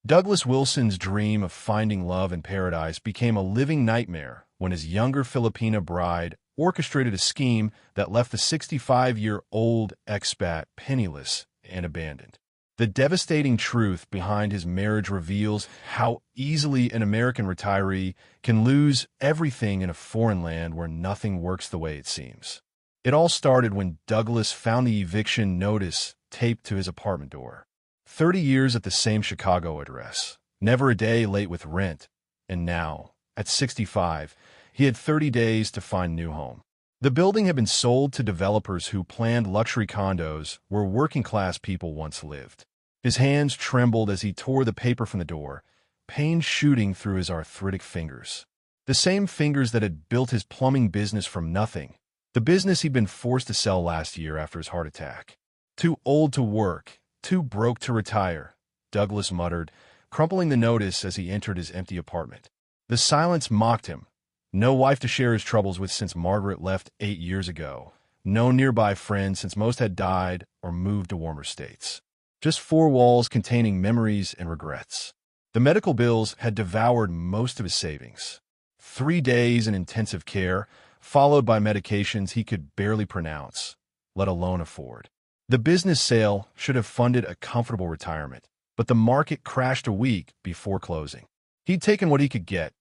Douglas Wilson's dream of finding love in paradise became a living nightmare when his younger Filipina bride orchestrated a scheme that left the 65-year-old expat penniless and abandoned. The devastating truth behind his marriage reveals how easily an American retiree can lose everything in a foreign land where nothing works the way it seems. It all started when Douglas found the eviction notice taped to his apartment door. 30 years at the same Chicago address, never a day late with rent, and now, at 65, he had 30 days to find a new home. The building had been sold to developers who planned luxury condos where working-class people once lived. His hands trembled as he tore the paper from the door, pain shooting through his arthritic fingers. The same fingers that had built his plumbing business from nothing, the business he'd been forced to sell last year after his heart attack. Too old to work, too broke to retire, Douglas muttered, crumpling the notice as he entered his empty apartment. The silence mocked him. No wife to share his troubles with since Margaret left 8 years ago. No nearby friends since most had died or moved to warmer states. Just four walls containing memories and regrets. The medical bills had devoured most of his savings. 3 days in intensive care, followed by medications he could barely pronounce, let alone afford. The business sale should have funded a comfortable retirement, but the market crashed a week before closing. He'd taken what he could get,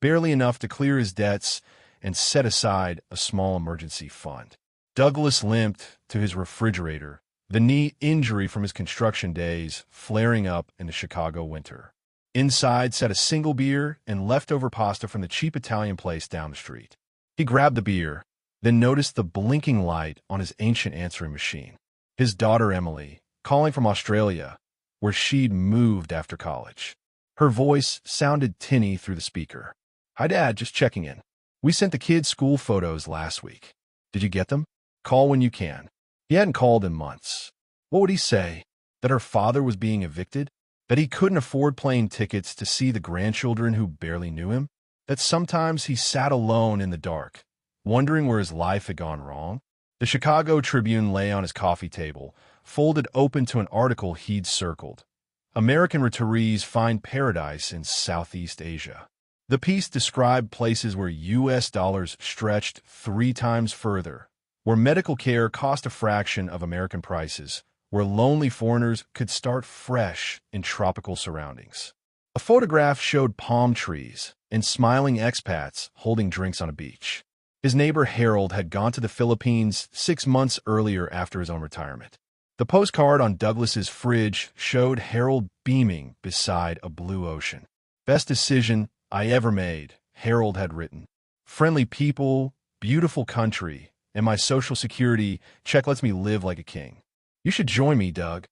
barely enough to clear his debts and set aside a small emergency fund. Douglas limped to his refrigerator, the knee injury from his construction days flaring up in the Chicago winter. Inside sat a single beer and leftover pasta from the cheap Italian place down the street. He grabbed the beer, then noticed the blinking light on his ancient answering machine. His daughter Emily, calling from Australia, where she'd moved after college. Her voice sounded tinny through the speaker. "Hi, Dad, just checking in. We sent the kids' school photos last week. Did you get them? Call when you can." He hadn't called in months. What would he say? That her father was being evicted? That he couldn't afford plane tickets to see the grandchildren who barely knew him? That sometimes he sat alone in the dark, wondering where his life had gone wrong? The Chicago Tribune lay on his coffee table, folded open to an article he'd circled. American retirees find paradise in Southeast Asia. The piece described places where U.S. dollars stretched 3 times further, where medical care cost a fraction of American prices, where lonely foreigners could start fresh in tropical surroundings. A photograph showed palm trees and smiling expats holding drinks on a beach. His neighbor Harold had gone to the Philippines 6 months earlier after his own retirement. The postcard on Douglas's fridge showed Harold beaming beside a blue ocean. "Best decision I ever made," Harold had written. "Friendly people, beautiful country, and my Social Security check lets me live like a king. You should join me, Doug."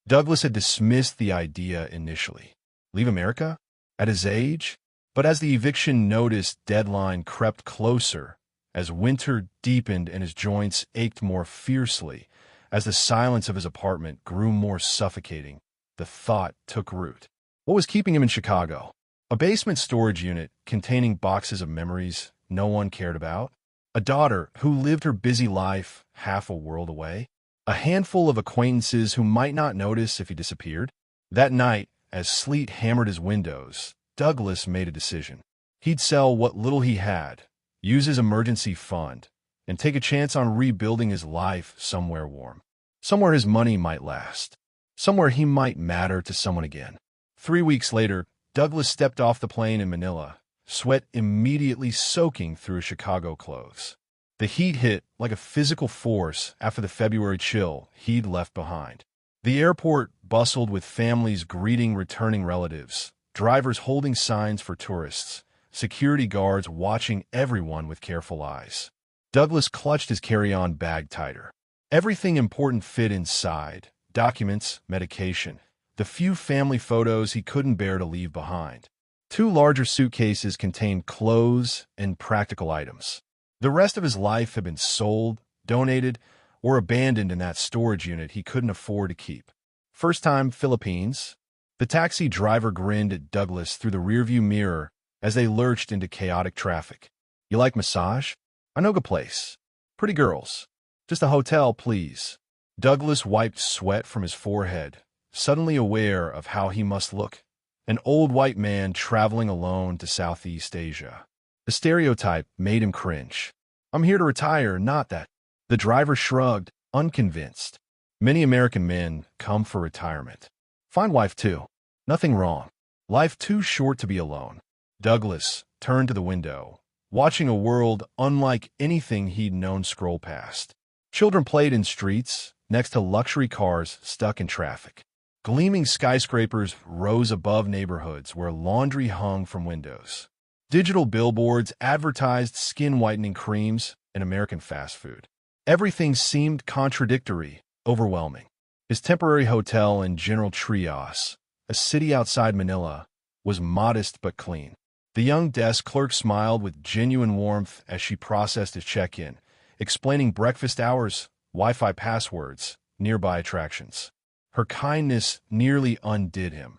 Douglas had dismissed the idea initially. Leave America? At his age? But as the eviction notice deadline crept closer, as winter deepened and his joints ached more fiercely, as the silence of his apartment grew more suffocating, the thought took root. What was keeping him in Chicago? A basement storage unit containing boxes of memories no one cared about? A daughter who lived her busy life half a world away? A handful of acquaintances who might not notice if he disappeared? That night, as sleet hammered his windows, Douglas made a decision. He'd sell what little he had, use his emergency fund, and take a chance on rebuilding his life somewhere warm. Somewhere his money might last. Somewhere he might matter to someone again. 3 weeks later, Douglas stepped off the plane in Manila, sweat immediately soaking through his Chicago clothes. The heat hit like a physical force after the February chill he'd left behind. The airport bustled with families greeting returning relatives, drivers holding signs for tourists, security guards watching everyone with careful eyes. Douglas clutched his carry-on bag tighter. Everything important fit inside: documents, medication, the few family photos he couldn't bear to leave behind. 2 larger suitcases contained clothes and practical items. The rest of his life had been sold, donated, or abandoned in that storage unit he couldn't afford to keep. First time Philippines. The taxi driver grinned at Douglas through the rearview mirror as they lurched into chaotic traffic. "You like massage? I know a place. Pretty girls. Just a hotel, please." Douglas wiped sweat from his forehead, suddenly aware of how he must look an old white man traveling alone to Southeast Asia. The stereotype made him cringe. I'm here to retire, not that. The driver shrugged, unconvinced. Many American men come for retirement. Find wife too. Nothing wrong. Life too short to be alone. Douglas turned to the window, watching a world unlike anything he'd known scroll past. Children played in streets, next to luxury cars stuck in traffic. Gleaming skyscrapers rose above neighborhoods where laundry hung from windows. Digital billboards advertised skin-whitening creams and American fast food. Everything seemed contradictory, overwhelming. His temporary hotel in General Trias, a city outside Manila, was modest but clean. The young desk clerk smiled with genuine warmth as she processed his check-in, explaining breakfast hours, Wi-Fi passwords, nearby attractions. Her kindness nearly undid him.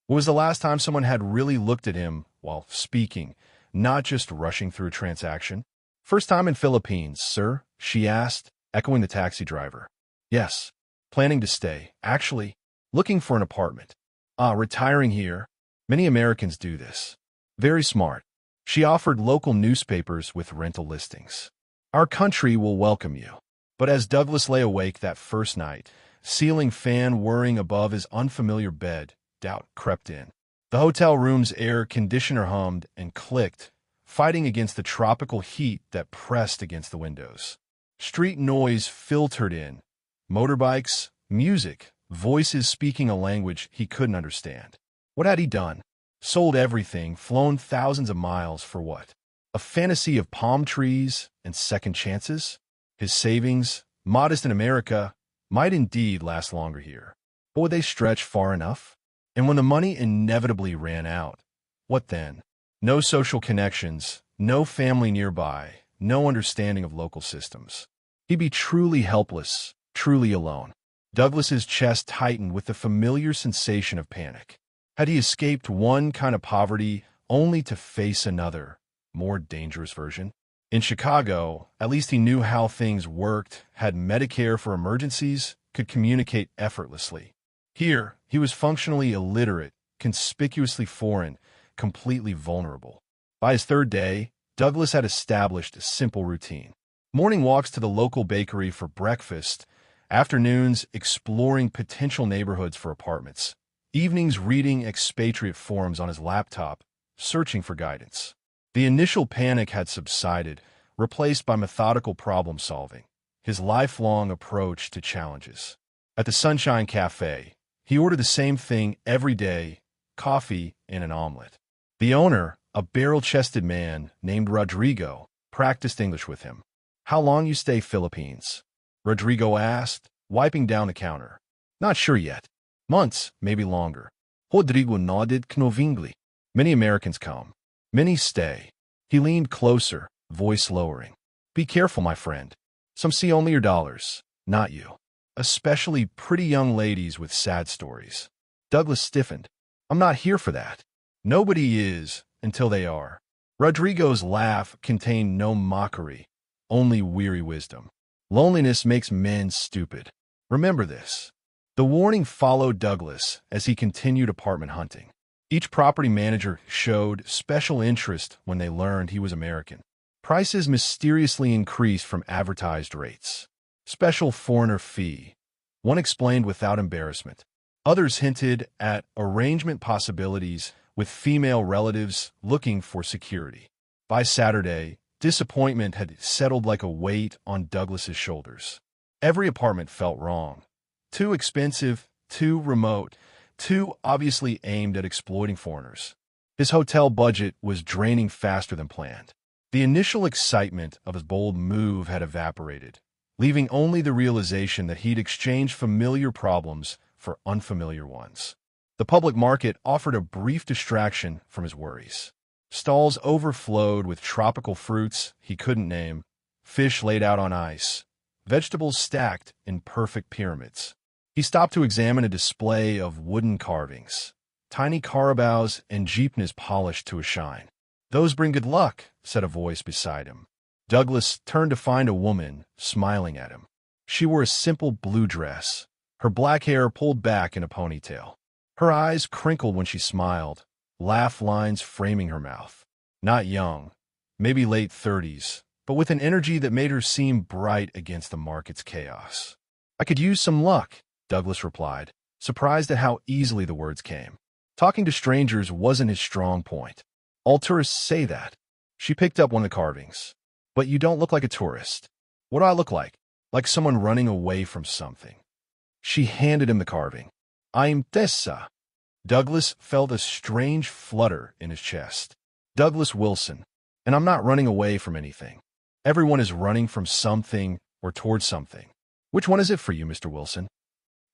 When was the last time someone had really looked at him while speaking, not just rushing through a transaction? First time in Philippines, sir, she asked, echoing the taxi driver. Yes. Planning to stay. Actually, looking for an apartment. Retiring here. Many Americans do this. Very smart. She offered local newspapers with rental listings. Our country will welcome you. But as Douglas lay awake that first night, ceiling fan whirring above his unfamiliar bed, doubt crept in. The hotel room's air conditioner hummed and clicked, fighting against the tropical heat that pressed against the windows. Street noise filtered in. Motorbikes, music, voices speaking a language he couldn't understand. What had he done? Sold everything, flown thousands of miles for what? A fantasy of palm trees and second chances? His savings, modest in America, might indeed last longer here. But would they stretch far enough? And when the money inevitably ran out, what then? No social connections, no family nearby, no understanding of local systems. He'd be truly helpless, truly alone. Douglas's chest tightened with the familiar sensation of panic. Had he escaped one kind of poverty only to face another, more dangerous version? In Chicago, at least he knew how things worked, had Medicare for emergencies, could communicate effortlessly. Here, he was functionally illiterate, conspicuously foreign, completely vulnerable. By his third day, Douglas had established a simple routine. Morning walks to the local bakery for breakfast, afternoons exploring potential neighborhoods for apartments, evenings reading expatriate forums on his laptop, searching for guidance. The initial panic had subsided, replaced by methodical problem-solving, his lifelong approach to challenges. At the Sunshine Cafe, he ordered the same thing every day, coffee and an omelet. The owner, a barrel-chested man named Rodrigo, practiced English with him. How long you stay Philippines? Rodrigo asked, wiping down the counter. Not sure yet. Months, maybe longer. Rodrigo nodded knowingly. Many Americans come. Many stay. He leaned closer, voice lowering. Be careful, my friend. Some see only your dollars, not you. Especially pretty young ladies with sad stories. Douglas stiffened. I'm not here for that. Nobody is, until they are. Rodrigo's laugh contained no mockery, only weary wisdom. Loneliness makes men stupid. Remember this. The warning followed Douglas as he continued apartment hunting. Each property manager showed special interest when they learned he was American. Prices mysteriously increased from advertised rates. Special foreigner fee. One explained without embarrassment. Others hinted at arrangement possibilities with female relatives looking for security. By Saturday, disappointment had settled like a weight on Douglas's shoulders. Every apartment felt wrong. Too expensive, too remote, too obviously aimed at exploiting foreigners. His hotel budget was draining faster than planned. The initial excitement of his bold move had evaporated, leaving only the realization that he'd exchanged familiar problems for unfamiliar ones. The public market offered a brief distraction from his worries. Stalls overflowed with tropical fruits he couldn't name, fish laid out on ice, vegetables stacked in perfect pyramids. He stopped to examine a display of wooden carvings, tiny carabaos and jeepneys polished to a shine. Those bring good luck, said a voice beside him. Douglas turned to find a woman smiling at him. She wore a simple blue dress, her black hair pulled back in a ponytail. Her eyes crinkled when she smiled, laugh lines framing her mouth. Not young, maybe late 30s, but with an energy that made her seem bright against the market's chaos. "I could use some luck," Douglas replied, surprised at how easily the words came. Talking to strangers wasn't his strong point. All tourists say that. She picked up one of the carvings. "But you don't look like a tourist." "What do I look like?" "Like someone running away from something." She handed him the carving. "I'm Tessa." Douglas felt a strange flutter in his chest. "Douglas Wilson. And I'm not running away from anything. Everyone is running from something or towards something. Which one is it for you, Mr. Wilson?"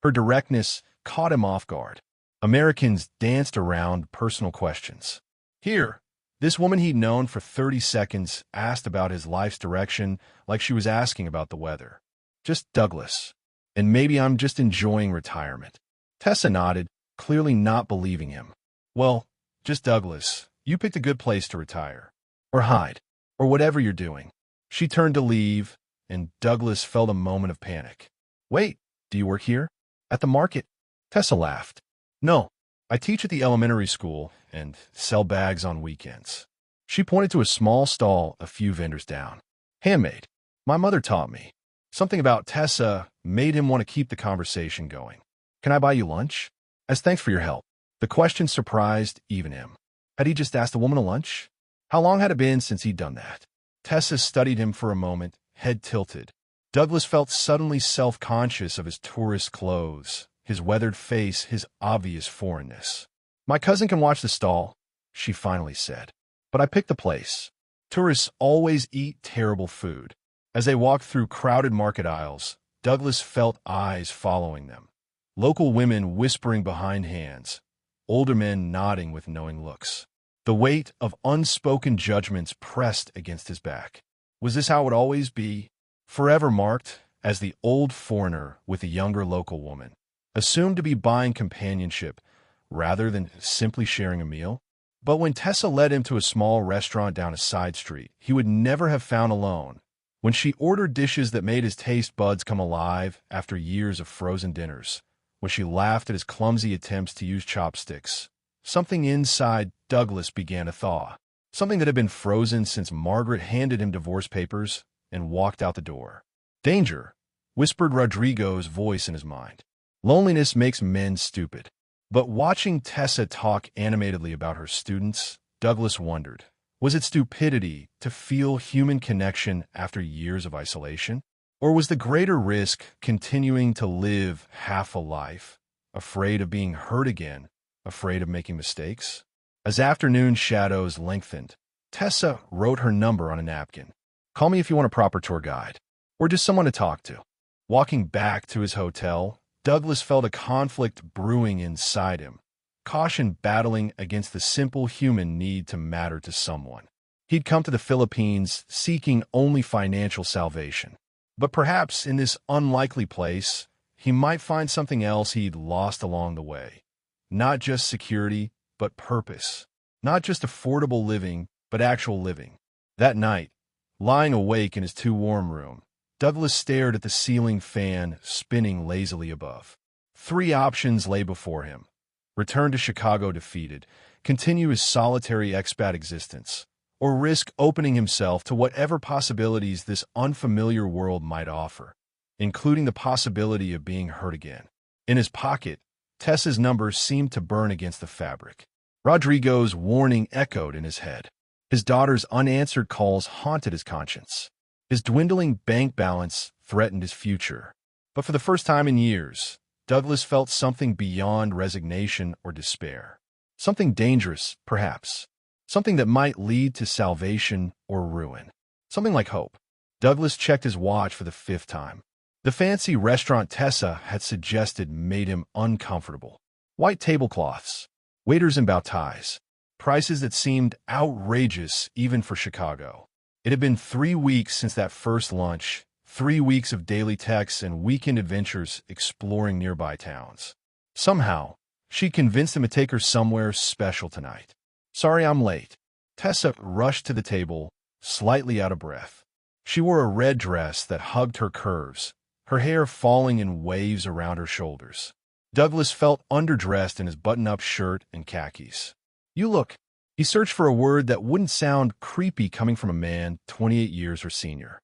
Her directness caught him off guard. Americans danced around personal questions. Here, this woman he'd known for 30 seconds asked about his life's direction like she was asking about the weather. "Just Douglas. And maybe I'm just enjoying retirement." Tessa nodded, clearly not believing him. "Well, just Douglas. You picked a good place to retire. Or hide. Or whatever you're doing." She turned to leave, and Douglas felt a moment of panic. "Wait, do you work here? At the market?" Tessa laughed. "No, I teach at the elementary school and sell bags on weekends." She pointed to a small stall a few vendors down. "Handmade. My mother taught me." Something about Tessa made him want to keep the conversation going. "Can I buy you lunch? As thanks for your help." The question surprised even him. Had he just asked a woman to lunch? How long had it been since he'd done that? Tessa studied him for a moment, head tilted. Douglas felt suddenly self-conscious of his tourist clothes, his weathered face, his obvious foreignness. "My cousin can watch the stall," she finally said. "But I picked the place. Tourists always eat terrible food." As they walked through crowded market aisles, Douglas felt eyes following them. Local women whispering behind hands, older men nodding with knowing looks. The weight of unspoken judgments pressed against his back. Was this how it would always be? Forever marked as the old foreigner with a younger local woman, assumed to be buying companionship rather than simply sharing a meal? But when Tessa led him to a small restaurant down a side street he would never have found alone, when she ordered dishes that made his taste buds come alive after years of frozen dinners, when she laughed at his clumsy attempts to use chopsticks, something inside Douglas began to thaw, something that had been frozen since Margaret handed him divorce papers and walked out the door. "Danger," whispered Rodrigo's voice in his mind. "Loneliness makes men stupid." But watching Tessa talk animatedly about her students, Douglas wondered, was it stupidity to feel human connection after years of isolation? Or was the greater risk continuing to live half a life, afraid of being hurt again, afraid of making mistakes? As afternoon shadows lengthened, Tessa wrote her number on a napkin. "Call me if you want a proper tour guide, or just someone to talk to." Walking back to his hotel, Douglas felt a conflict brewing inside him, caution battling against the simple human need to matter to someone. He'd come to the Philippines seeking only financial salvation. But perhaps in this unlikely place, he might find something else he'd lost along the way. Not just security, but purpose. Not just affordable living, but actual living. That night, lying awake in his too-warm room, Douglas stared at the ceiling fan spinning lazily above. 3 options lay before him. Return to Chicago defeated, continue his solitary expat existence, or risk opening himself to whatever possibilities this unfamiliar world might offer, including the possibility of being hurt again. In his pocket, Tessa's number seemed to burn against the fabric. Rodrigo's warning echoed in his head. His daughter's unanswered calls haunted his conscience. His dwindling bank balance threatened his future. But for the first time in years, Douglas felt something beyond resignation or despair. Something dangerous, perhaps. Something that might lead to salvation or ruin. Something like hope. Douglas checked his watch for the 5th time. The fancy restaurant Tessa had suggested made him uncomfortable. White tablecloths, waiters in bow ties, prices that seemed outrageous even for Chicago. It had been 3 weeks since that first lunch, 3 weeks of daily texts and weekend adventures exploring nearby towns. Somehow, she convinced him to take her somewhere special tonight. "Sorry I'm late." Tessa rushed to the table, slightly out of breath. She wore a red dress that hugged her curves, her hair falling in waves around her shoulders. Douglas felt underdressed in his button-up shirt and khakis. "You look." He searched for a word that wouldn't sound creepy coming from a man 28 years her senior.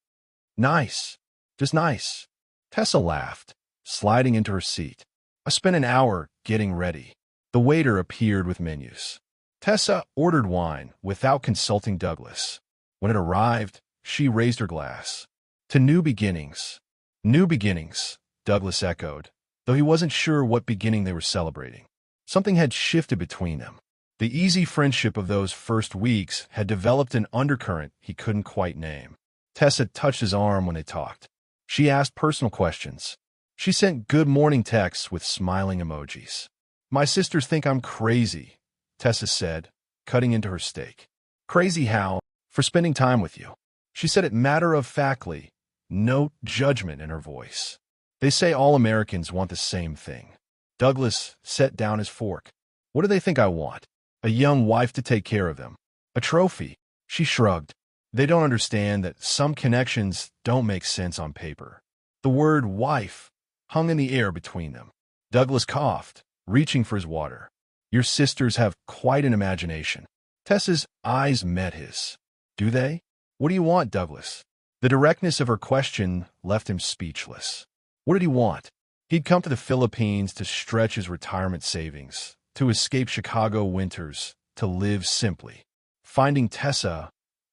"Nice. Just nice." Tessa laughed, sliding into her seat. "I spent an hour getting ready." The waiter appeared with menus. Tessa ordered wine without consulting Douglas. When it arrived, she raised her glass. "To new beginnings." "New beginnings," Douglas echoed, though he wasn't sure what beginning they were celebrating. Something had shifted between them. The easy friendship of those first weeks had developed an undercurrent he couldn't quite name. Tessa touched his arm when they talked. She asked personal questions. She sent good morning texts with smiling emojis. "My sisters think I'm crazy," Tessa said, cutting into her steak. "Crazy how?" "For spending time with you." She said it matter-of-factly, no judgment in her voice. "They say all Americans want the same thing." Douglas set down his fork. "What do they think I want?" "A young wife to take care of them." "A trophy." She shrugged. "They don't understand that some connections don't make sense on paper." The word wife hung in the air between them. Douglas coughed, reaching for his water. "Your sisters have quite an imagination." Tessa's eyes met his. "Do they?" "What do you want, Douglas?" The directness of her question left him speechless. What did he want? He'd come to the Philippines to stretch his retirement savings, to escape Chicago winters, to live simply. Finding Tessa,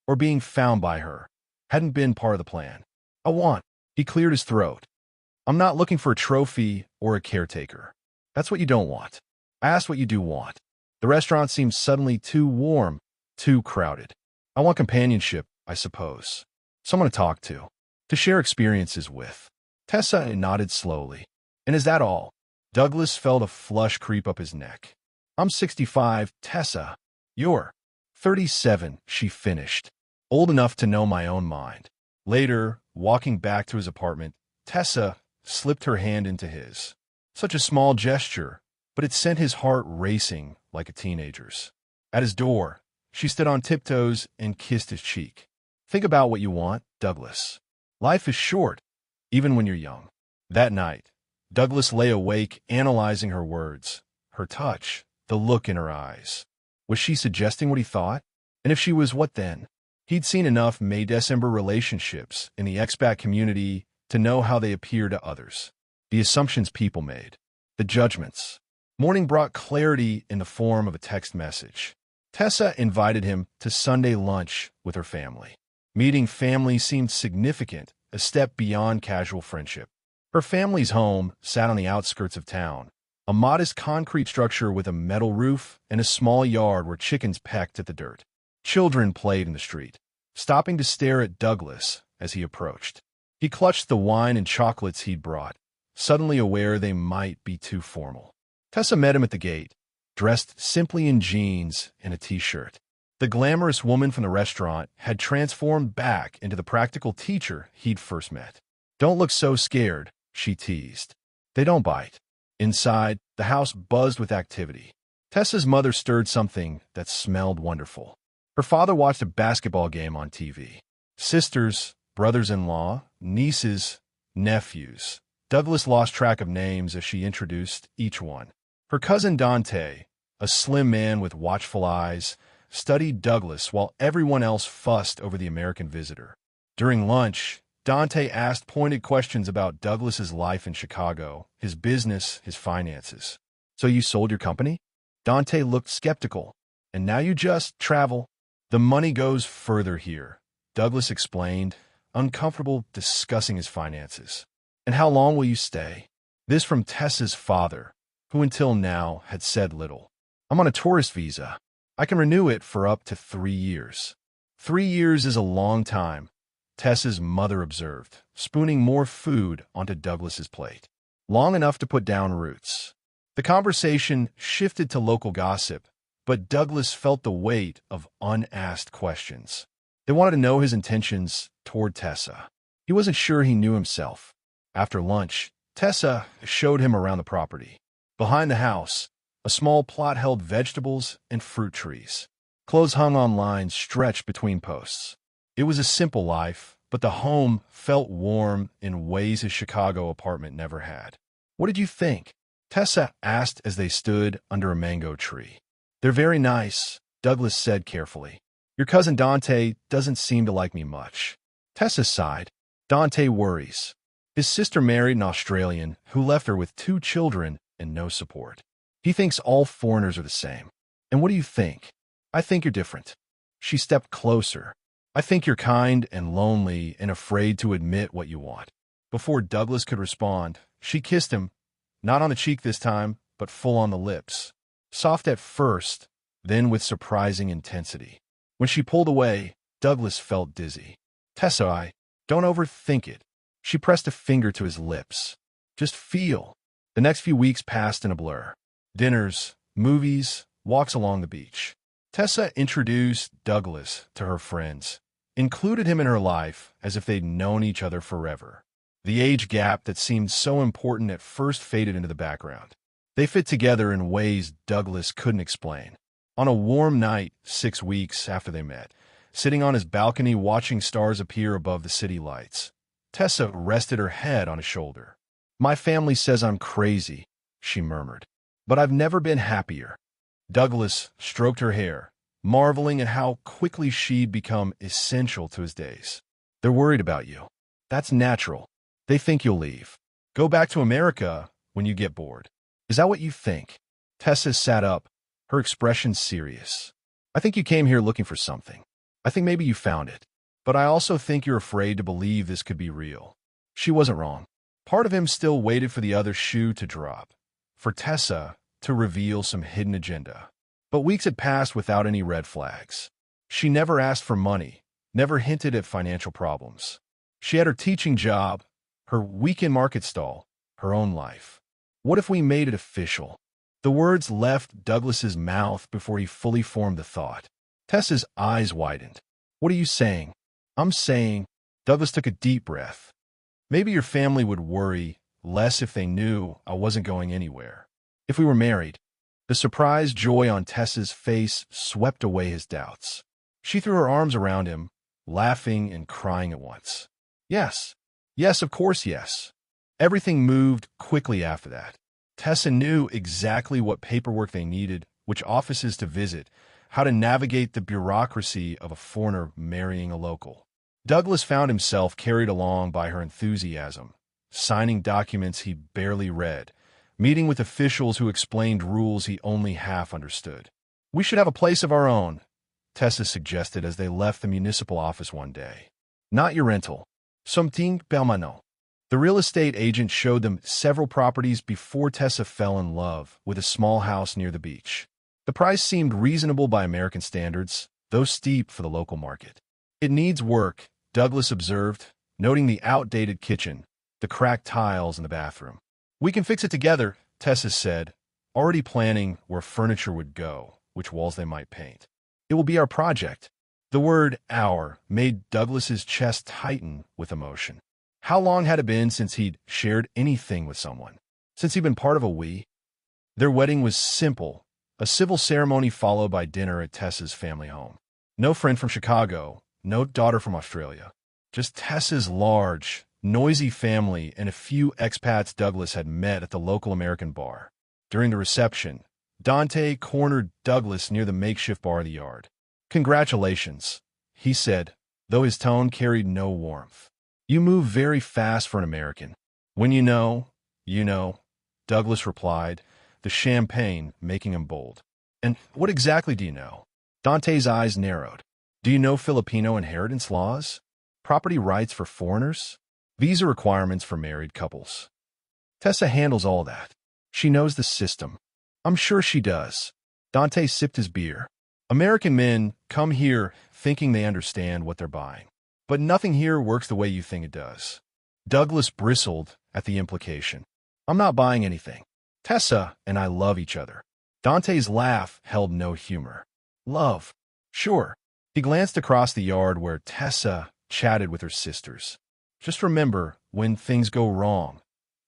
or being found by her, hadn't been part of the plan. "I want." He cleared his throat. "I'm not looking for a trophy or a caretaker. That's what you don't want. I asked what you do want." The restaurant seemed suddenly too warm, too crowded. "I want companionship, I suppose. Someone to talk to share experiences with." Tessa nodded slowly. "And is that all?" Douglas felt a flush creep up his neck. "I'm 65, Tessa. You're 37, she finished. "Old enough to know my own mind." Later, walking back to his apartment, Tessa slipped her hand into his. Such a small gesture, but it sent his heart racing like a teenager's. At his door, she stood on tiptoes and kissed his cheek. "Think about what you want, Douglas. Life is short, even when you're young." That night, Douglas lay awake analyzing her words, her touch, the look in her eyes. Was she suggesting what he thought? And if she was, what then? He'd seen enough May-December relationships in the expat community to know how they appear to others. The assumptions people made. The judgments. Morning brought clarity in the form of a text message. Tessa invited him to Sunday lunch with her family. Meeting family seemed significant, a step beyond casual friendship. Her family's home sat on the outskirts of town, a modest concrete structure with a metal roof and a small yard where chickens pecked at the dirt. Children played in the street, stopping to stare at Douglas as he approached. He clutched the wine and chocolates he'd brought, suddenly aware they might be too formal. Tessa met him at the gate, dressed simply in jeans and a t-shirt. The glamorous woman from the restaurant had transformed back into the practical teacher he'd first met. "Don't look so scared," she teased. "They don't bite." Inside, the house buzzed with activity. Tessa's mother stirred something that smelled wonderful. Her father watched a basketball game on TV. Sisters, brothers-in-law, nieces, nephews. Douglas lost track of names as she introduced each one. Her cousin Dante, a slim man with watchful eyes, studied Douglas while everyone else fussed over the American visitor. During lunch, Dante asked pointed questions about Douglas's life in Chicago, his business, his finances. "So you sold your company?" Dante looked skeptical. "And now you just travel?" "The money goes further here," Douglas explained, uncomfortable discussing his finances. "And how long will you stay?" This from Tessa's father, who until now had said little. "I'm on a tourist visa. I can renew it for up to 3 years. 3 years is a long time," Tessa's mother observed, spooning more food onto Douglas's plate. "Long enough to put down roots." The conversation shifted to local gossip, but Douglas felt the weight of unasked questions. They wanted to know his intentions toward Tessa. He wasn't sure he knew himself. After lunch, Tessa showed him around the property. Behind the house, a small plot held vegetables and fruit trees. Clothes hung on lines stretched between posts. It was a simple life, but the home felt warm in ways his Chicago apartment never had. "What did you think?" Tessa asked as they stood under a mango tree. They're very nice, Douglas said carefully. Your cousin Dante doesn't seem to like me much. Tessa sighed. Dante worries. His sister married an Australian who left her with 2 children and no support. He thinks all foreigners are the same. And what do you think? I think you're different. She stepped closer. I think you're kind and lonely and afraid to admit what you want. Before Douglas could respond, she kissed him, not on the cheek this time, but full on the lips. Soft at first, then with surprising intensity. When she pulled away, Douglas felt dizzy. Tessa, don't overthink it. She pressed a finger to his lips. Just feel. The next few weeks passed in a blur. Dinners, movies, walks along the beach. Tessa introduced Douglas to her friends, included him in her life as if they'd known each other forever. The age gap that seemed so important at first faded into the background. They fit together in ways Douglas couldn't explain. On a warm night, 6 weeks after they met, sitting on his balcony watching stars appear above the city lights, Tessa rested her head on his shoulder. My family says I'm crazy, she murmured, but I've never been happier. Douglas stroked her hair, marveling at how quickly she'd become essential to his days. They're worried about you. That's natural. They think you'll leave. Go back to America when you get bored. Is that what you think? Tessa sat up, her expression serious. I think you came here looking for something. I think maybe you found it. But I also think you're afraid to believe this could be real. She wasn't wrong. Part of him still waited for the other shoe to drop, for Tessa to reveal some hidden agenda. But weeks had passed without any red flags. She never asked for money, never hinted at financial problems. She had her teaching job, her weekend market stall, her own life. What if we made it official? The words left Douglas's mouth before he fully formed the thought. Tessa's eyes widened. What are you saying? I'm saying, Douglas took a deep breath. Maybe your family would worry less if they knew I wasn't going anywhere. If we were married. The surprised joy on Tessa's face swept away his doubts. She threw her arms around him, laughing and crying at once. Yes. Yes, of course, yes. Everything moved quickly after that. Tessa knew exactly what paperwork they needed, which offices to visit, how to navigate the bureaucracy of a foreigner marrying a local. Douglas found himself carried along by her enthusiasm, signing documents he barely read, meeting with officials who explained rules he only half understood. We should have a place of our own, Tessa suggested as they left the municipal office one day. Not your rental. Something permanent. The real estate agent showed them several properties before Tessa fell in love with a small house near the beach. The price seemed reasonable by American standards, though steep for the local market. It needs work, Douglas observed, noting the outdated kitchen, the cracked tiles in the bathroom. We can fix it together, Tessa said, already planning where furniture would go, which walls they might paint. It will be our project. The word "our" made Douglas's chest tighten with emotion. How long had it been since he'd shared anything with someone? Since he'd been part of a we? Their wedding was simple, a civil ceremony followed by dinner at Tessa's family home. No friend from Chicago, no daughter from Australia. Just Tessa's large, noisy family and a few expats Douglas had met at the local American bar. During the reception, Dante cornered Douglas near the makeshift bar in the yard. Congratulations, he said, though his tone carried no warmth. You move very fast for an American. When you know, Douglas replied, the champagne making him bold. And what exactly do you know? Dante's eyes narrowed. Do you know Filipino inheritance laws? Property rights for foreigners? Visa requirements for married couples? Tessa handles all that. She knows the system. I'm sure she does. Dante sipped his beer. American men come here thinking they understand what they're buying. But nothing here works the way you think it does. Douglas bristled at the implication. I'm not buying anything. Tessa and I love each other. Dante's laugh held no humor. Love. Sure. He glanced across the yard where Tessa chatted with her sisters. Just remember, when things go wrong,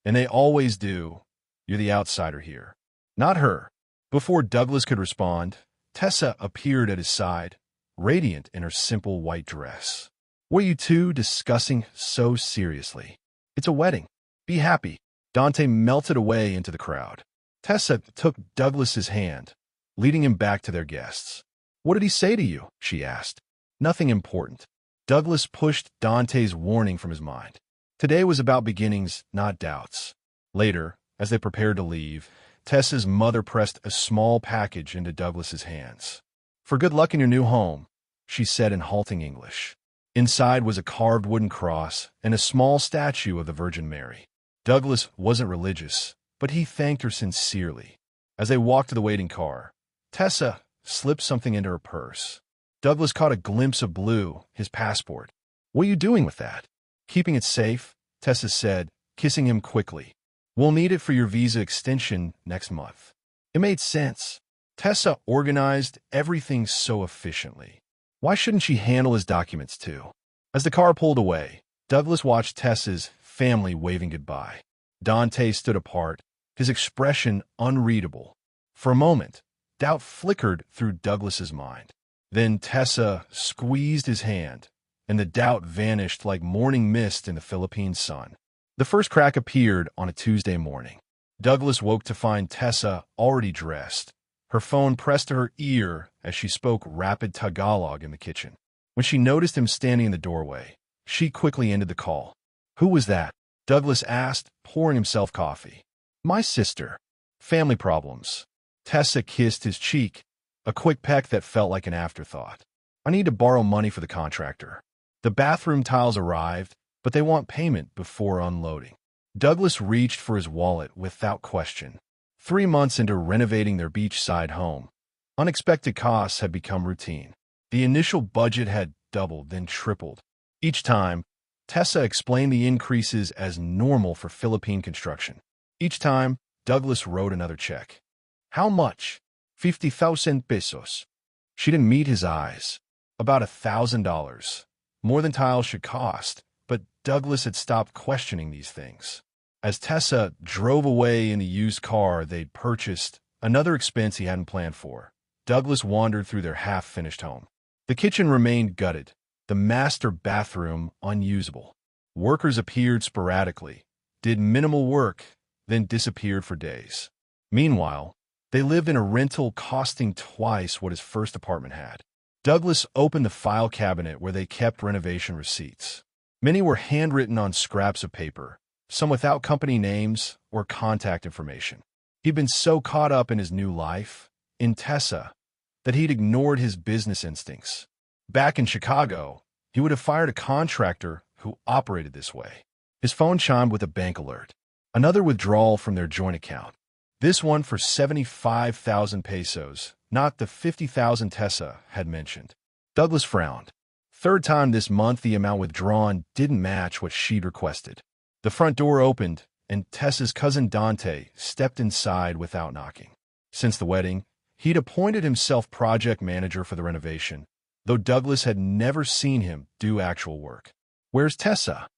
and they always do, you're the outsider here. Not her. Before Douglas could respond, Tessa appeared at his side, radiant in her simple white dress. What are you two discussing so seriously? It's a wedding. Be happy. Dante melted away into the crowd. Tessa took Douglas's hand, leading him back to their guests. "What did he say to you?" she asked. "Nothing important." Douglas pushed Dante's warning from his mind. Today was about beginnings, not doubts. Later, as they prepared to leave, Tessa's mother pressed a small package into Douglas's hands. "For good luck in your new home," she said in halting English. Inside was a carved wooden cross and a small statue of the Virgin Mary. Douglas wasn't religious, but he thanked her sincerely. As they walked to the waiting car, Tessa slipped something into her purse. Douglas caught a glimpse of blue, his passport. "What are you doing with that?" "Keeping it safe," Tessa said, kissing him quickly. "We'll need it for your visa extension next month." It made sense. Tessa organized everything so efficiently. Why shouldn't she handle his documents too? As the car pulled away, Douglas watched Tessa's family waving goodbye. Dante stood apart, his expression unreadable. For a moment, doubt flickered through Douglas's mind. Then Tessa squeezed his hand, and the doubt vanished like morning mist in the Philippine sun. The first crack appeared on a Tuesday morning. Douglas woke to find Tessa already dressed, her phone pressed to her ear as she spoke rapid Tagalog in the kitchen. When she noticed him standing in the doorway, she quickly ended the call. "Who was that?" Douglas asked, pouring himself coffee. "My sister. Family problems." Tessa kissed his cheek, a quick peck that felt like an afterthought. "I need to borrow money for the contractor. The bathroom tiles arrived, but they want payment before unloading." Douglas reached for his wallet without question. 3 months into renovating their beachside home, unexpected costs had become routine. The initial budget had doubled, then tripled. Each time, Tessa explained the increases as normal for Philippine construction. Each time, Douglas wrote another check. "How much?" 50,000 pesos. She didn't meet his eyes. About $1,000. More than tiles should cost, but Douglas had stopped questioning these things. As Tessa drove away in the used car they'd purchased, another expense he hadn't planned for, Douglas wandered through their half-finished home. The kitchen remained gutted, the master bathroom unusable. Workers appeared sporadically, did minimal work, then disappeared for days. Meanwhile, they lived in a rental costing twice what his first apartment had. Douglas opened the file cabinet where they kept renovation receipts. Many were handwritten on scraps of paper, some without company names or contact information. He'd been so caught up in his new life, in Tessa, that he'd ignored his business instincts. Back in Chicago, he would have fired a contractor who operated this way. His phone chimed with a bank alert. Another withdrawal from their joint account. This one for 75,000 pesos, not the 50,000 Tessa had mentioned. Douglas frowned. Third time this month the amount withdrawn didn't match what she'd requested. The front door opened, and Tessa's cousin Dante stepped inside without knocking. Since the wedding, he'd appointed himself project manager for the renovation, though Douglas had never seen him do actual work. "Where's Tessa?"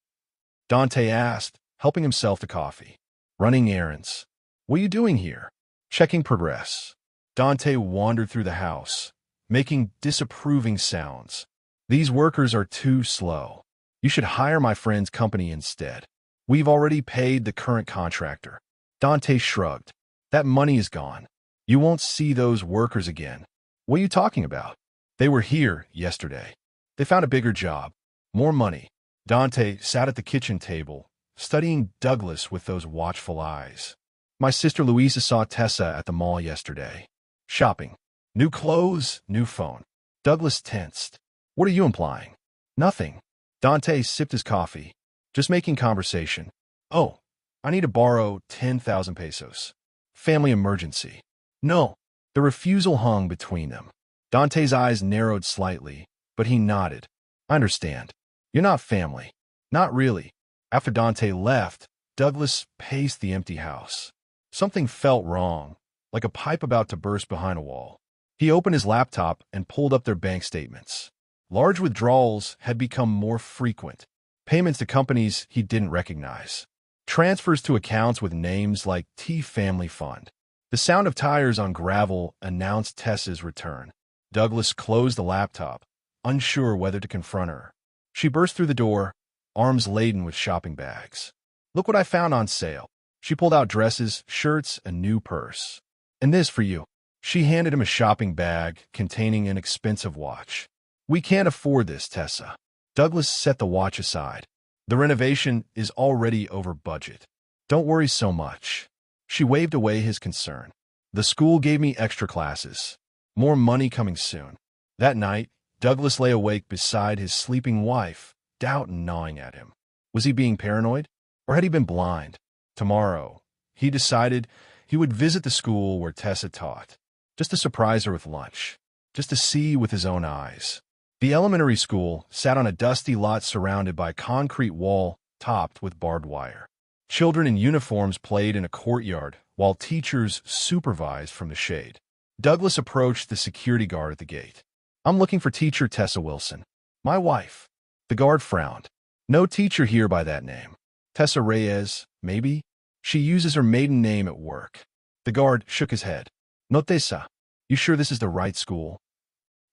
Dante asked, helping himself to coffee. "Running errands." "What are you doing here?" "Checking progress." Dante wandered through the house, making disapproving sounds. "These workers are too slow. You should hire my friend's company instead. We've already paid the current contractor." Dante shrugged. "That money is gone. You won't see those workers again." "What are you talking about?" "They were here yesterday. They found a bigger job. More money." Dante sat at the kitchen table, studying Douglas with those watchful eyes. "My sister Louisa saw Tessa at the mall yesterday. Shopping. New clothes, new phone." Douglas tensed. "What are you implying?" "Nothing." Dante sipped his coffee. "Just making conversation." "Oh, I need to borrow 10,000 pesos. Family emergency." "No." The refusal hung between them. Dante's eyes narrowed slightly, but he nodded. "I understand. You're not family." "Not really." After Dante left, Douglas paced the empty house. Something felt wrong, like a pipe about to burst behind a wall. He opened his laptop and pulled up their bank statements. Large withdrawals had become more frequent. Payments to companies he didn't recognize. Transfers to accounts with names like T Family Fund. The sound of tires on gravel announced Tessa's return. Douglas closed the laptop, unsure whether to confront her. She burst through the door, arms laden with shopping bags. "Look what I found on sale." She pulled out dresses, shirts, a new purse. "And this for you." She handed him a shopping bag containing an expensive watch. "We can't afford this, Tessa." Douglas set the watch aside. "The renovation is already over budget. Don't worry so much." She waved away his concern. "The school gave me extra classes. More money coming soon." That night, Douglas lay awake beside his sleeping wife, doubt gnawing at him. Was he being paranoid? Or had he been blind? Tomorrow, he decided he would visit the school where Tessa taught, just to surprise her with lunch, just to see with his own eyes. The elementary school sat on a dusty lot surrounded by a concrete wall topped with barbed wire. Children in uniforms played in a courtyard, while teachers supervised from the shade. Douglas approached the security guard at the gate. "I'm looking for teacher Tessa Wilson." "My wife." The guard frowned. "No teacher here by that name." "Tessa Reyes, maybe? She uses her maiden name at work." The guard shook his head. "No Tessa. You sure this is the right school?"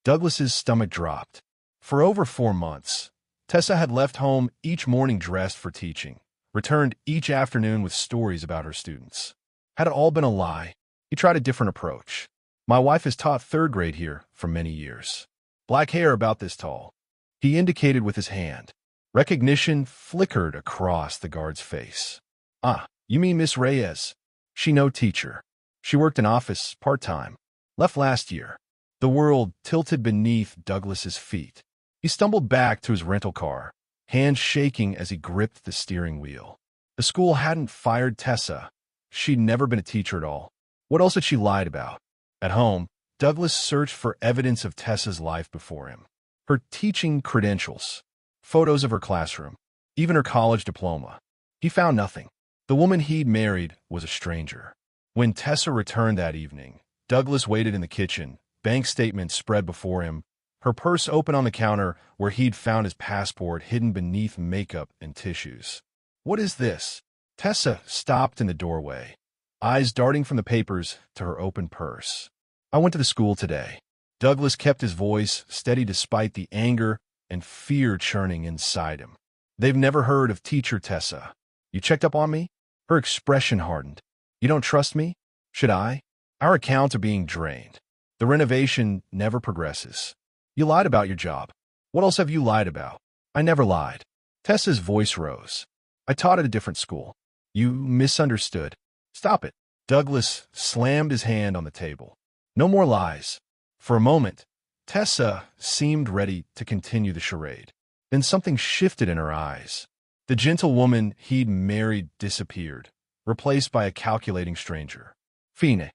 Douglas's stomach dropped. For over 4 months, Tessa had left home each morning dressed for teaching, returned each afternoon with stories about her students. Had it all been a lie? He tried a different approach. "My wife has taught 3rd grade here for many years. Black hair about this tall." He indicated with his hand. Recognition flickered across the guard's face. "Ah, you mean Miss Reyes? She no teacher. She worked in office part-time. Left last year." The world tilted beneath Douglas's feet. He stumbled back to his rental car, hands shaking as he gripped the steering wheel. The school hadn't fired Tessa. She'd never been a teacher at all. What else had she lied about? At home, Douglas searched for evidence of Tessa's life before him. Her teaching credentials, photos of her classroom, even her college diploma. He found nothing. The woman he'd married was a stranger. When Tessa returned that evening, Douglas waited in the kitchen, bank statements spread before him, her purse open on the counter where he'd found his passport hidden beneath makeup and tissues. "What is this?" Tessa stopped in the doorway, eyes darting from the papers to her open purse. "I went to the school today." Douglas kept his voice steady despite the anger and fear churning inside him. "They've never heard of teacher Tessa. You checked up on me?" Her expression hardened. "You don't trust me? Should I? Our accounts are being drained. The renovation never progresses. You lied about your job. What else have you lied about?" "I never lied." Tessa's voice rose. "I taught at a different school. You misunderstood." "Stop it." Douglas slammed his hand on the table. "No more lies." For a moment, Tessa seemed ready to continue the charade. Then something shifted in her eyes. The gentle woman he'd married disappeared, replaced by a calculating stranger. "Fine."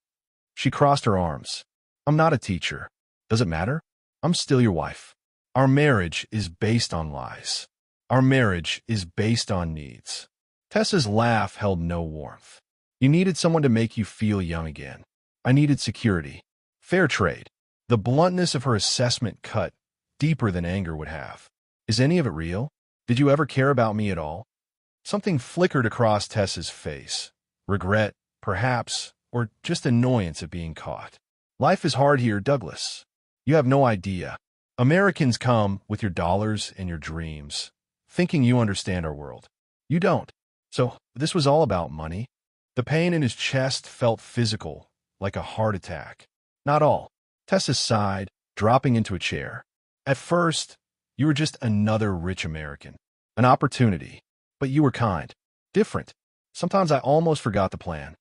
She crossed her arms. "I'm not a teacher. Does it matter? I'm still your wife. Our marriage is based on lies. Our marriage is based on needs." Tessa's laugh held no warmth. "You needed someone to make you feel young again. I needed security. Fair trade." The bluntness of her assessment cut deeper than anger would have. "Is any of it real? Did you ever care about me at all?" Something flickered across Tessa's face. Regret, perhaps, or just annoyance at being caught. "Life is hard here, Douglas. You have no idea. Americans come with your dollars and your dreams, thinking you understand our world. You don't. So this was all about money." The pain in his chest felt physical, like a heart attack. "Not all." Tessa sighed, dropping into a chair. "At first, you were just another rich American. An opportunity. But you were kind. Different. Sometimes I almost forgot the plan."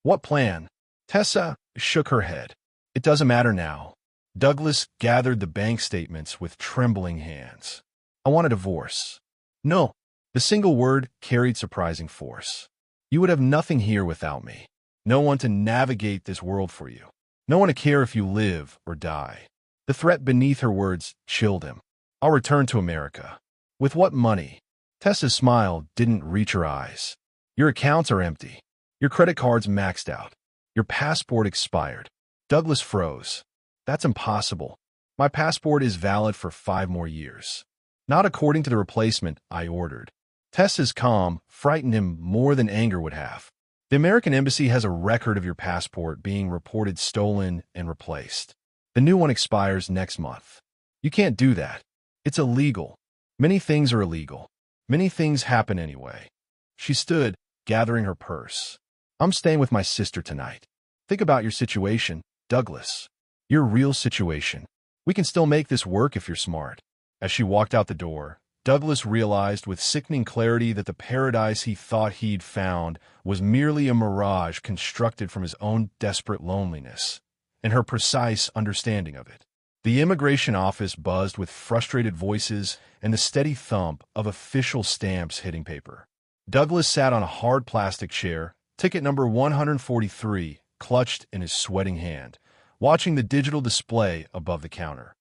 "What plan?" Tessa shook her head. "It doesn't matter now." Douglas gathered the bank statements with trembling hands. "I want a divorce." "No." The single word carried surprising force. "You would have nothing here without me. No one to navigate this world for you. No one to care if you live or die." The threat beneath her words chilled him. "I'll return to America." "With what money?" Tessa's smile didn't reach her eyes. "Your accounts are empty. Your credit card's maxed out. Your passport expired." Douglas froze. "That's impossible. My passport is valid for 5 more years. Not according to the replacement I ordered." Tessa's calm frightened him more than anger would have. "The American embassy has a record of your passport being reported stolen and replaced. The new one expires next month. You can't do that. It's illegal. Many things are illegal. Many things happen anyway." She stood, gathering her purse. I'm staying with my sister tonight. Think about your situation, Douglas. Your real situation. We can still make this work if you're smart. As she walked out the door, Douglas realized with sickening clarity that the paradise he thought he'd found was merely a mirage constructed from his own desperate loneliness and her precise understanding of it. The immigration office buzzed with frustrated voices and the steady thump of official stamps hitting paper. Douglas sat on a hard plastic chair, ticket number 143 clutched in his sweating hand, watching the digital display above the counter.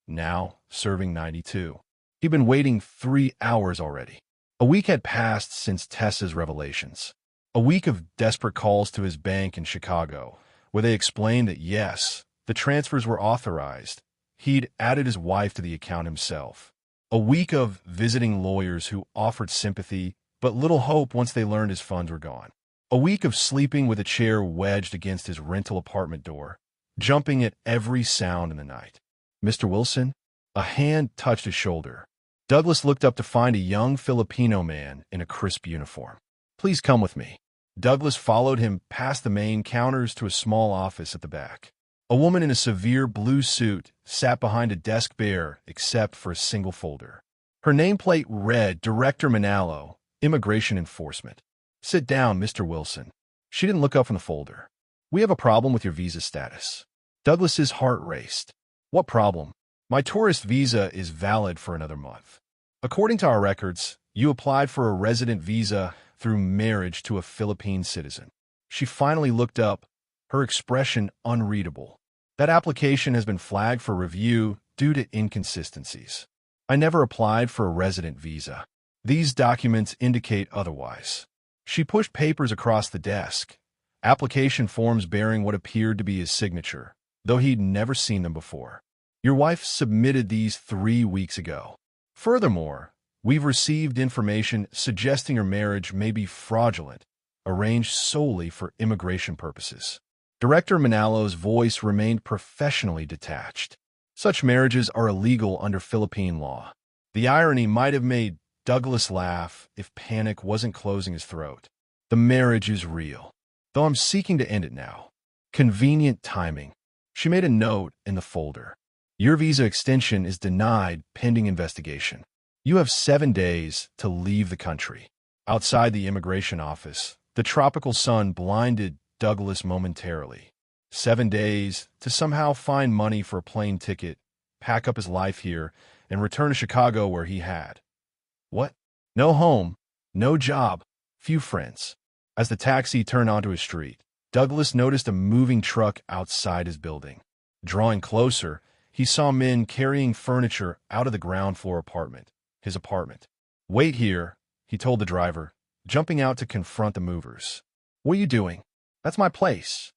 Now, serving 92. He'd been waiting 3 hours already. A week had passed since Tessa's revelations. A week of desperate calls to his bank in Chicago, where they explained that yes, the transfers were authorized. He'd added his wife to the account himself. A week of visiting lawyers who offered sympathy, but little hope once they learned his funds were gone. A week of sleeping with a chair wedged against his rental apartment door, jumping at every sound in the night. Mr. Wilson? A hand touched his shoulder. Douglas looked up to find a young Filipino man in a crisp uniform. Please come with me. Douglas followed him past the main counters to a small office at the back. A woman in a severe blue suit sat behind a desk bare except for a single folder. Her nameplate read Director Manalo, Immigration Enforcement. Sit down, Mr. Wilson. She didn't look up from the folder. We have a problem with your visa status. Douglas's heart raced. What problem? My tourist visa is valid for another month. According to our records, you applied for a resident visa through marriage to a Philippine citizen. She finally looked up, her expression unreadable. That application has been flagged for review due to inconsistencies. I never applied for a resident visa. These documents indicate otherwise. She pushed papers across the desk, application forms bearing what appeared to be his signature, though he'd never seen them before. Your wife submitted these 3 weeks ago. Furthermore, we've received information suggesting her marriage may be fraudulent, arranged solely for immigration purposes. Director Manalo's voice remained professionally detached. Such marriages are illegal under Philippine law. The irony might have made Douglas laugh if panic wasn't closing his throat. The marriage is real, though I'm seeking to end it now. Convenient timing. She made a note in the folder. Your visa extension is denied pending investigation. You have 7 days to leave the country. Outside the immigration office, the tropical sun blinded Douglas momentarily. 7 days to somehow find money for a plane ticket, pack up his life here, and return to Chicago where he had. What? No home, no job, few friends. As the taxi turned onto his street, Douglas noticed a moving truck outside his building. Drawing closer, he saw men carrying furniture out of the ground floor apartment, his apartment. Wait here, he told the driver, jumping out to confront the movers. What are you doing? That's my place.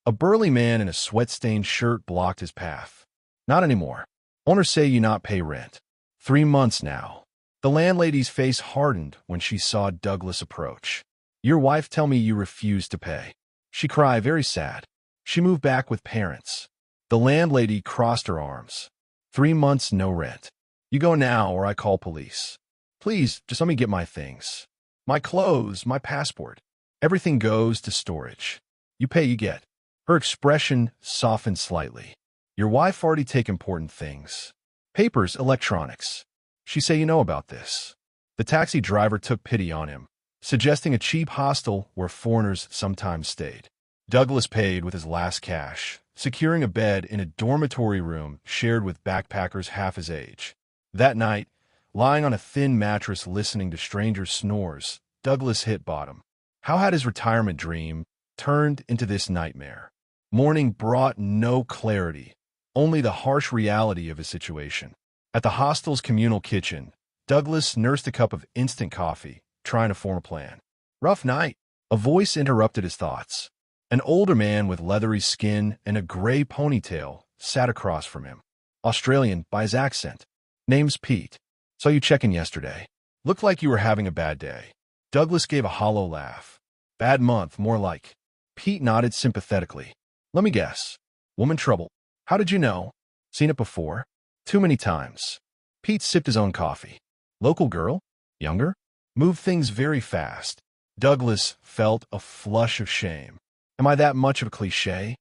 A burly man in a sweat-stained shirt blocked his path. Not anymore. Owners say you not pay rent. 3 months now. The landlady's face hardened when she saw Douglas approach. Your wife tell me you refuse to pay. She cried, very sad. She moved back with parents. The landlady crossed her arms. 3 months, no rent. You go now or I call police. Please, just let me get my things. My clothes, my passport. Everything goes to storage. You pay, you get. Her expression softened slightly. Your wife already take important things. Papers, electronics. She say you know about this. The taxi driver took pity on him, suggesting a cheap hostel where foreigners sometimes stayed. Douglas paid with his last cash, securing a bed in a dormitory room shared with backpackers half his age. That night, lying on a thin mattress listening to strangers' snores, Douglas hit bottom. How had his retirement dream turned into this nightmare? Morning brought no clarity, only the harsh reality of his situation. At the hostel's communal kitchen, Douglas nursed a cup of instant coffee, trying to form a plan. Rough night. A voice interrupted his thoughts. An older man with leathery skin and a gray ponytail sat across from him. Australian by his accent. Name's Pete. Saw you check in yesterday. Looked like you were having a bad day. Douglas gave a hollow laugh. Bad month, more like. Pete nodded sympathetically. Let me guess. Woman trouble. How did you know? Seen it before? Too many times. Pete sipped his own coffee. Local girl? Younger? Moved things very fast. Douglas felt a flush of shame. Am I that much of a cliché?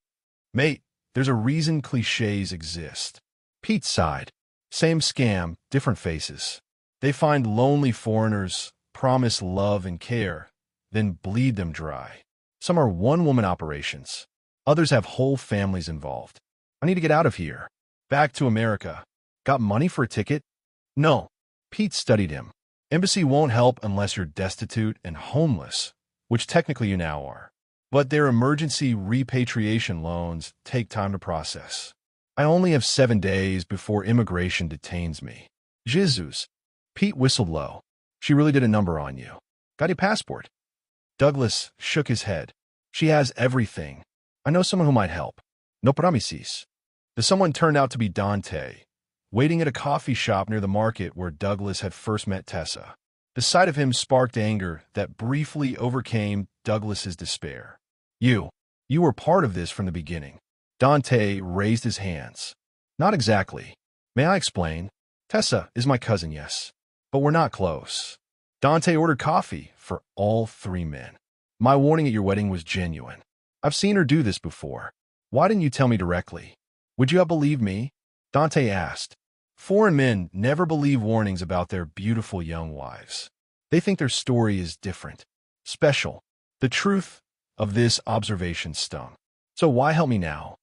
Mate, there's a reason clichés exist. Pete sighed. Same scam, different faces. They find lonely foreigners, promise love and care, then bleed them dry. Some are one-woman operations. Others have whole families involved. I need to get out of here. Back to America. Got money for a ticket? No. Pete studied him. Embassy won't help unless you're destitute and homeless, which technically you now are. But their emergency repatriation loans take time to process. I only have 7 days before immigration detains me. Jesus. Pete whistled low. She really did a number on you. Got your passport? Douglas shook his head. She has everything. I know someone who might help. No promises. The someone turned out to be Dante, waiting at a coffee shop near the market where Douglas had first met Tessa. The sight of him sparked anger that briefly overcame Douglas's despair. You were part of this from the beginning. Dante raised his hands. Not exactly. May I explain? Tessa is my cousin, yes, but we're not close. Dante ordered coffee for all 3 men. My warning at your wedding was genuine. I've seen her do this before. Why didn't you tell me directly? Would you have believed me? Dante asked. Foreign men never believe warnings about their beautiful young wives. They think their story is different, special. The truth of this observation stung. So why help me now?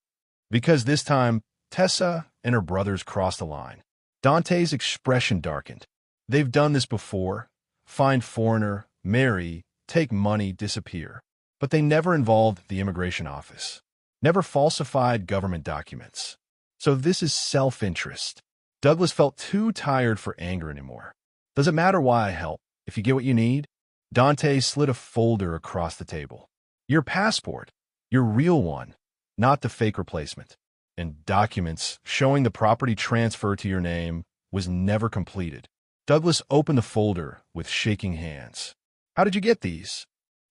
Because this time, Tessa and her brothers crossed the line. Dante's expression darkened. They've done this before. Find foreigner, marry, take money, disappear. But they never involved the immigration office. Never falsified government documents. So this is self-interest. Douglas felt too tired for anger anymore. Does it matter why I help, if you get what you need? Dante slid a folder across the table. Your passport, your real one, not the fake replacement. And documents showing the property transfer to your name was never completed. Douglas opened the folder with shaking hands. How did you get these?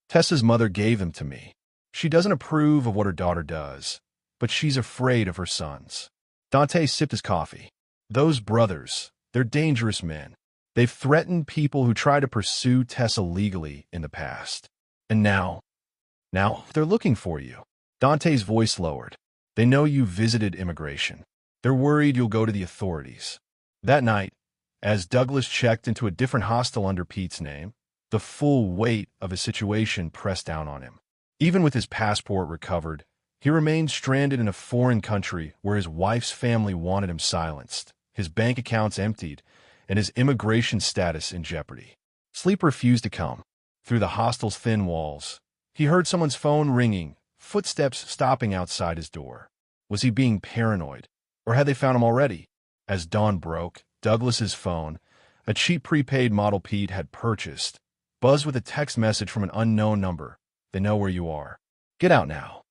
Tessa's mother gave them to me. She doesn't approve of what her daughter does, but she's afraid of her sons. Dante sipped his coffee. Those brothers, they're dangerous men. They've threatened people who try to pursue Tessa legally in the past. And now they're looking for you. Dante's voice lowered. They know you visited immigration. They're worried you'll go to the authorities. That night, as Douglas checked into a different hostel under Pete's name, the full weight of his situation pressed down on him. Even with his passport recovered, he remained stranded in a foreign country where his wife's family wanted him silenced, his bank accounts emptied, and his immigration status in jeopardy. Sleep refused to come. Through the hostel's thin walls, he heard someone's phone ringing, footsteps stopping outside his door. Was he being paranoid, or had they found him already? As dawn broke, Douglas's phone, a cheap prepaid model Pete had purchased, buzzed with a text message from an unknown number. They know where you are. Get out now.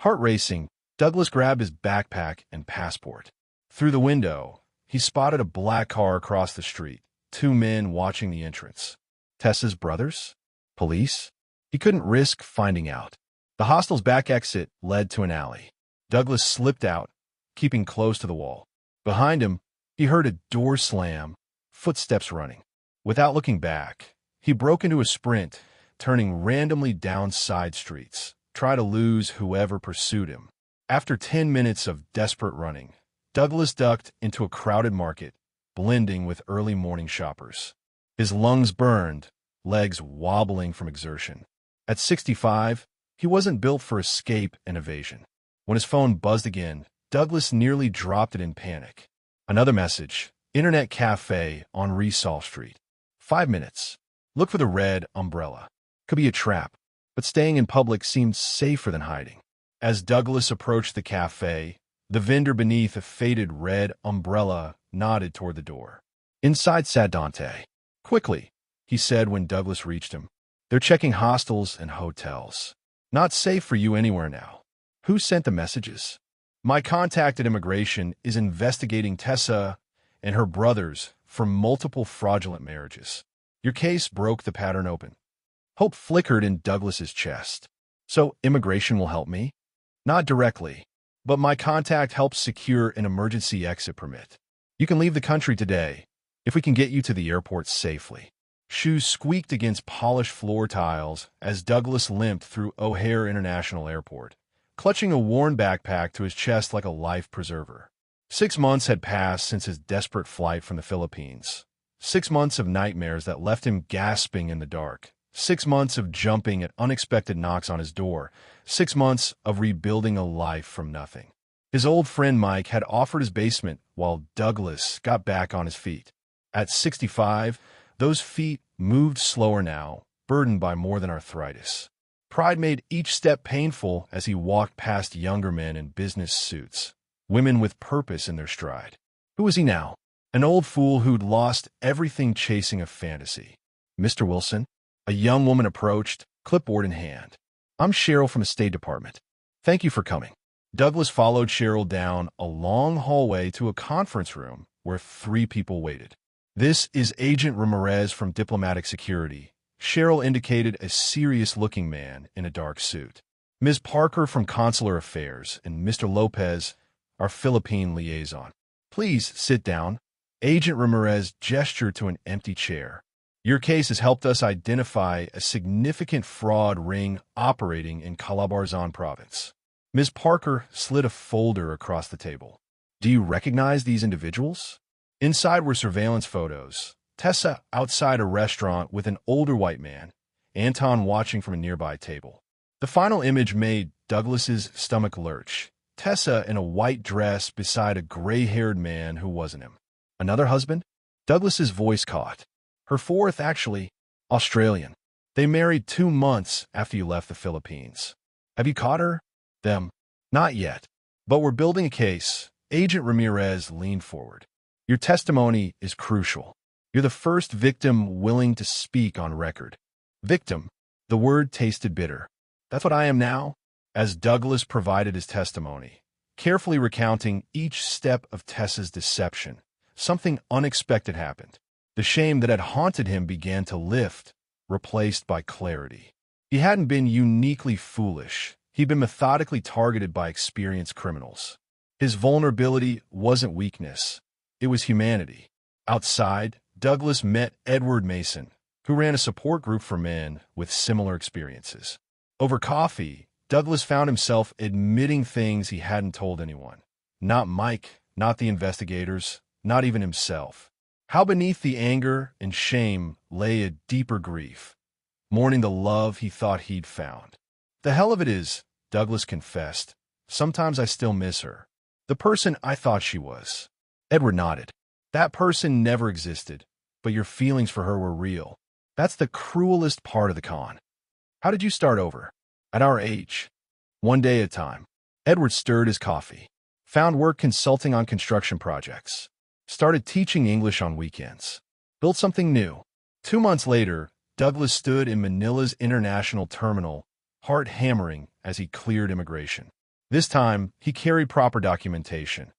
Heart racing, Douglas grabbed his backpack and passport. Through the window, he spotted a black car across the street, 2 men watching the entrance. Tessa's brothers? Police? He couldn't risk finding out. The hostel's back exit led to an alley. Douglas slipped out, keeping close to the wall. Behind him, he heard a door slam, footsteps running. Without looking back, he broke into a sprint, turning randomly down side streets, try to lose whoever pursued him. After 10 minutes of desperate running, Douglas ducked into a crowded market, blending with early morning shoppers. His lungs burned, legs wobbling from exertion. At 65, he wasn't built for escape and evasion. When his phone buzzed again, Douglas nearly dropped it in panic. Another message, Internet Cafe on Resolve Street. 5 minutes. Look for the red umbrella. Could be a trap, but staying in public seemed safer than hiding. As Douglas approached the cafe, the vendor beneath a faded red umbrella nodded toward the door. Inside sat Dante. Quickly, he said when Douglas reached him. They're checking hostels and hotels. Not safe for you anywhere now. Who sent the messages? My contact at immigration is investigating Tessa and her brothers for multiple fraudulent marriages. Your case broke the pattern open. Hope flickered in Douglas's chest. So immigration will help me? Not directly, but my contact helps secure an emergency exit permit. You can leave the country today, if we can get you to the airport safely. Shoes squeaked against polished floor tiles as Douglas limped through O'Hare International Airport, clutching a worn backpack to his chest like a life preserver. 6 months had passed since his desperate flight from the Philippines. 6 months of nightmares that left him gasping in the dark. 6 months of jumping at unexpected knocks on his door. 6 months of rebuilding a life from nothing. His old friend Mike had offered his basement while Douglas got back on his feet. At 65, those feet moved slower now, burdened by more than arthritis. Pride made each step painful as he walked past younger men in business suits, women with purpose in their stride. Who was he now? An old fool who'd lost everything chasing a fantasy. Mr. Wilson? A young woman approached, clipboard in hand. I'm Cheryl from the State Department. Thank you for coming. Douglas followed Cheryl down a long hallway to a conference room where 3 people waited. This is Agent Ramirez from Diplomatic Security. Cheryl indicated a serious-looking man in a dark suit. Ms. Parker from Consular Affairs and Mr. Lopez, our Philippine liaison. Please sit down. Agent Ramirez gestured to an empty chair. Your case has helped us identify a significant fraud ring operating in Calabarzon province. Ms. Parker slid a folder across the table. Do you recognize these individuals? Inside were surveillance photos. Tessa outside a restaurant with an older white man, Anton watching from a nearby table. The final image made Douglas's stomach lurch. Tessa in a white dress beside a gray-haired man who wasn't him. Another husband? Douglas's voice caught. Her 4th, actually, Australian. They married 2 months after you left the Philippines. Have you caught her? Them? Not yet. But we're building a case. Agent Ramirez leaned forward. Your testimony is crucial. You're the first victim willing to speak on record. Victim. The word tasted bitter. That's what I am now. As Douglas provided his testimony, carefully recounting each step of Tessa's deception, something unexpected happened. The shame that had haunted him began to lift, replaced by clarity. He hadn't been uniquely foolish. He'd been methodically targeted by experienced criminals. His vulnerability wasn't weakness. It was humanity. Outside, Douglas met Edward Mason, who ran a support group for men with similar experiences. Over coffee, Douglas found himself admitting things he hadn't told anyone. Not Mike, not the investigators, not even himself. How beneath the anger and shame lay a deeper grief, mourning the love he thought he'd found. The hell of it is, Douglas confessed, sometimes I still miss her. The person I thought she was. Edward nodded. That person never existed, but your feelings for her were real. That's the cruelest part of the con. How did you start over? At our age. One day at a time. Edward stirred his coffee. Found work consulting on construction projects. Started teaching English on weekends. Built something new. 2 months later, Douglas stood in Manila's international terminal, heart hammering as he cleared immigration. This time, he carried proper documentation.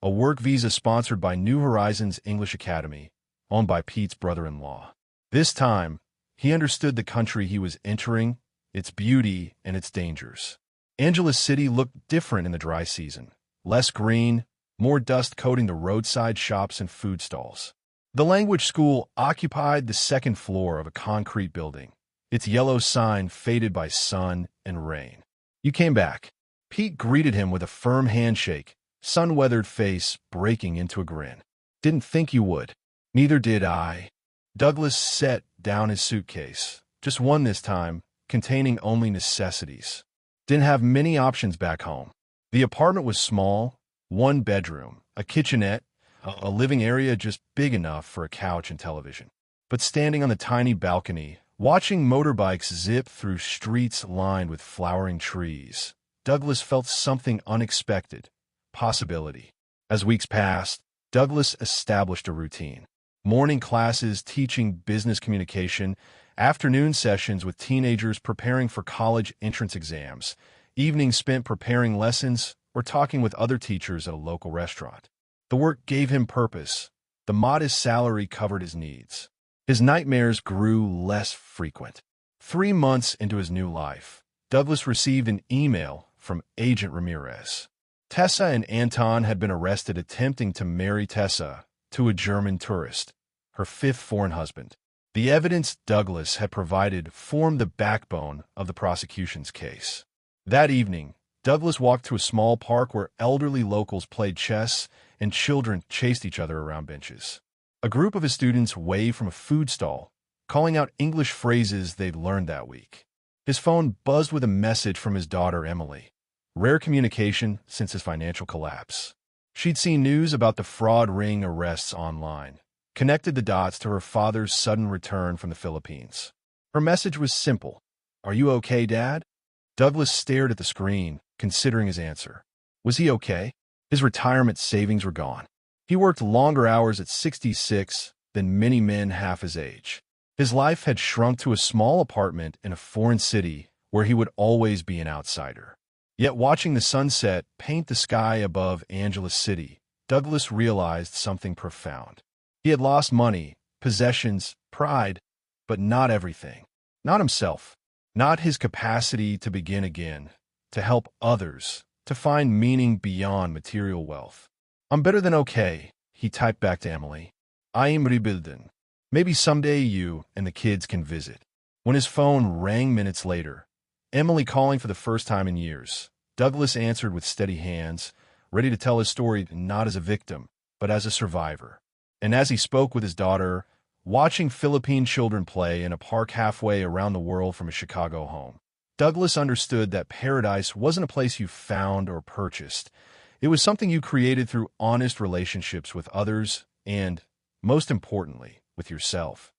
A work visa sponsored by New Horizons English Academy, owned by Pete's brother-in-law. This time, he understood the country he was entering, its beauty and its dangers. Angeles City looked different in the dry season. Less green, more dust coating the roadside shops and food stalls. The language school occupied the 2nd floor of a concrete building, its yellow sign faded by sun and rain. You came back. Pete greeted him with a firm handshake, sun-weathered face breaking into a grin. Didn't think you would. Neither did I. Douglas set down his suitcase, just one this time, containing only necessities. Didn't have many options back home. The apartment was small, 1 bedroom, a kitchenette, a living area just big enough for a couch and television. But standing on the tiny balcony, watching motorbikes zip through streets lined with flowering trees, Douglas felt something unexpected. Possibility. As weeks passed, Douglas established a routine. Morning classes teaching business communication, afternoon sessions with teenagers preparing for college entrance exams, evenings spent preparing lessons or talking with other teachers at a local restaurant. The work gave him purpose. The modest salary covered his needs. His nightmares grew less frequent. 3 months into his new life, Douglas received an email from Agent Ramirez. Tessa and Anton had been arrested attempting to marry Tessa to a German tourist, her 5th foreign husband. The evidence Douglas had provided formed the backbone of the prosecution's case. That evening, Douglas walked to a small park where elderly locals played chess and children chased each other around benches. A group of his students waved from a food stall, calling out English phrases they'd learned that week. His phone buzzed with a message from his daughter, Emily. Rare communication since his financial collapse. She'd seen news about the fraud ring arrests online, connected the dots to her father's sudden return from the Philippines. Her message was simple. "Are you okay, Dad?" Douglas stared at the screen, considering his answer. Was he okay? His retirement savings were gone. He worked longer hours at 66 than many men half his age. His life had shrunk to a small apartment in a foreign city where he would always be an outsider. Yet watching the sunset paint the sky above Angeles City, Douglas realized something profound. He had lost money, possessions, pride, but not everything. Not himself. Not his capacity to begin again, to help others, to find meaning beyond material wealth. "I'm better than okay," he typed back to Emily. "I am rebuilding. Maybe someday you and the kids can visit." When his phone rang minutes later, Emily calling for the first time in years, Douglas answered with steady hands, ready to tell his story not as a victim, but as a survivor. And as he spoke with his daughter, watching Philippine children play in a park halfway around the world from his Chicago home, Douglas understood that paradise wasn't a place you found or purchased. It was something you created through honest relationships with others and, most importantly, with yourself.